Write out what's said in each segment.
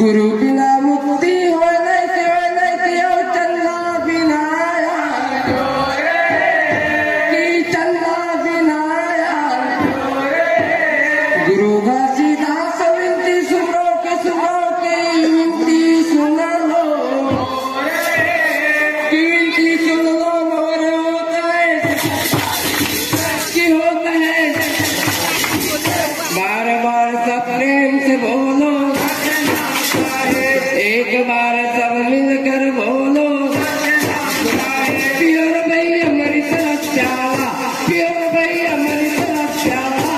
गुरु बिना मुक्ति हो नहीं हो चलना बिना की चलना बिना गुरु घासीदास विनती सुनो के विनती सुन लो की विनती सुन लो मोर होता है कि होता है बार बार सब प्रेम से बोलो एक बार सब मिलकर बोलो पियो भाई हमारी तरफ प्याला पियो भाई हमारी तरफ प्याला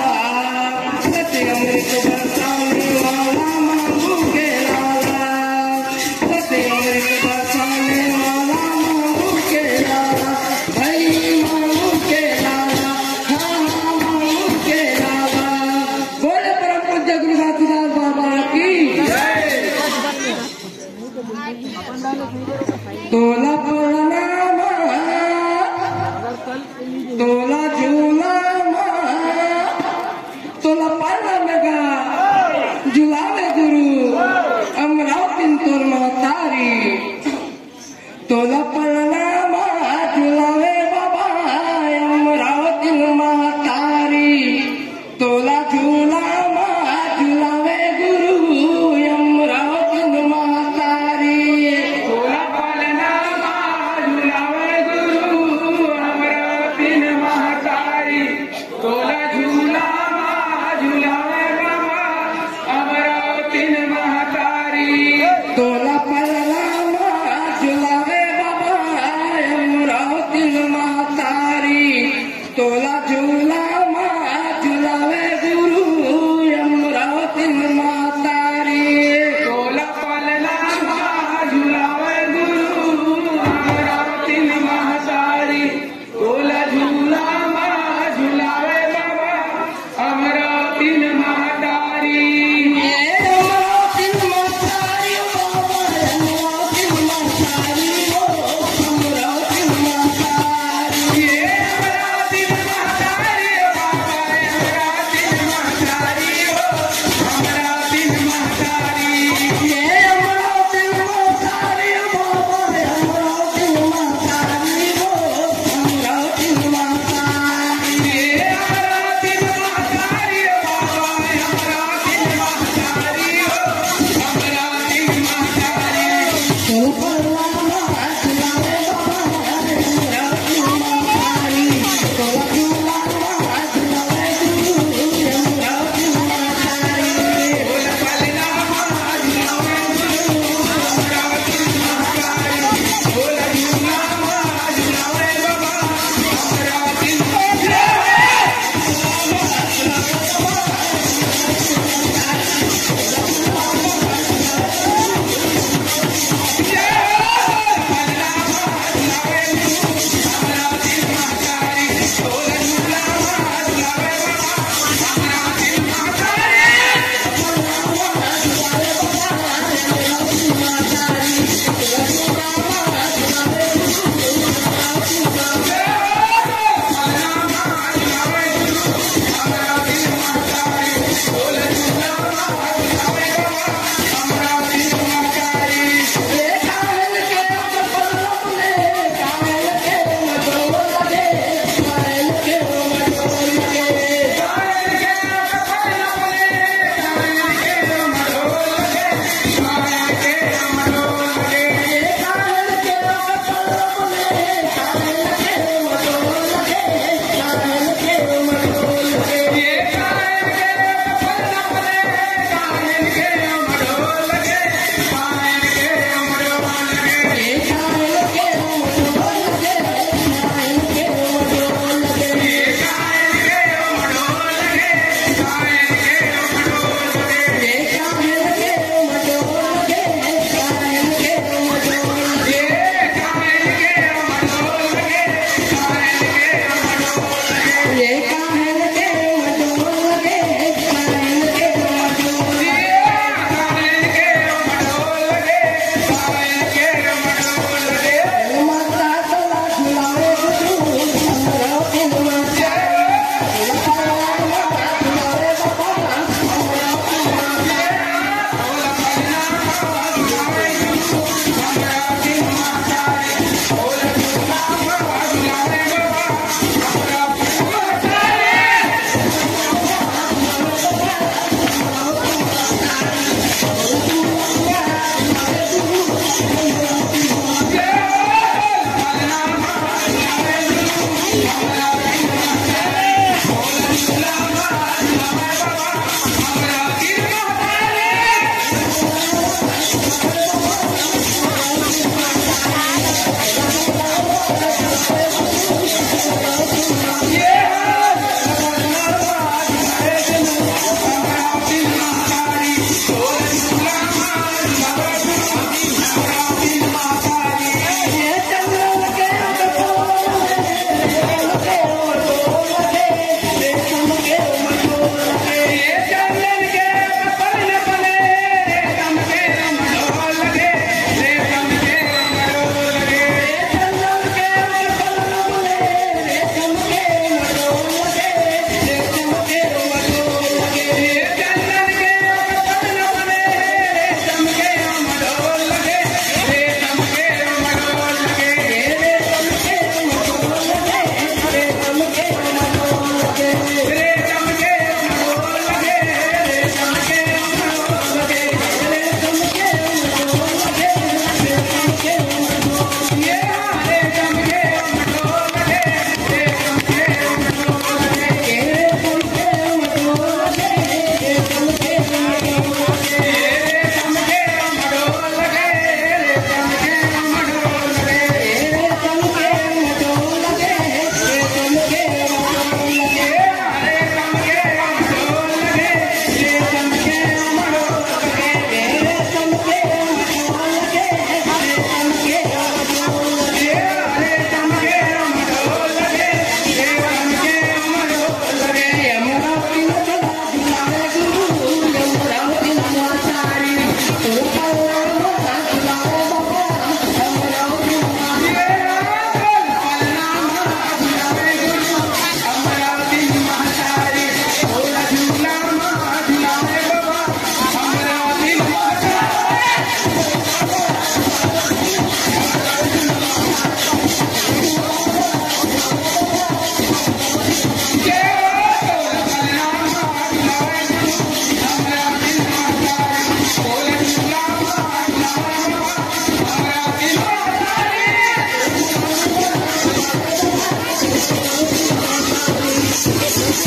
सत्य अमृत बरसाने वाला मांगू के लाला सत्य अमृत बरसाने वाला मांगू के लाला भाई मांगू के लाला हाँ मांगू के लाला बोले परम पूज्य गुरु घासीदास बाबा की तोला प्रणामा तोला झूलामा तोला पालनगा झुलावे गुरु अमरावती तोर महतारी तोला प्रणामा झुलावे बाबा अमरावती महतारी तोला झूलामा झुलावे गुरु अमरावती महतारी तोला पलनामा झुलावे बाबा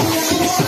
Bye.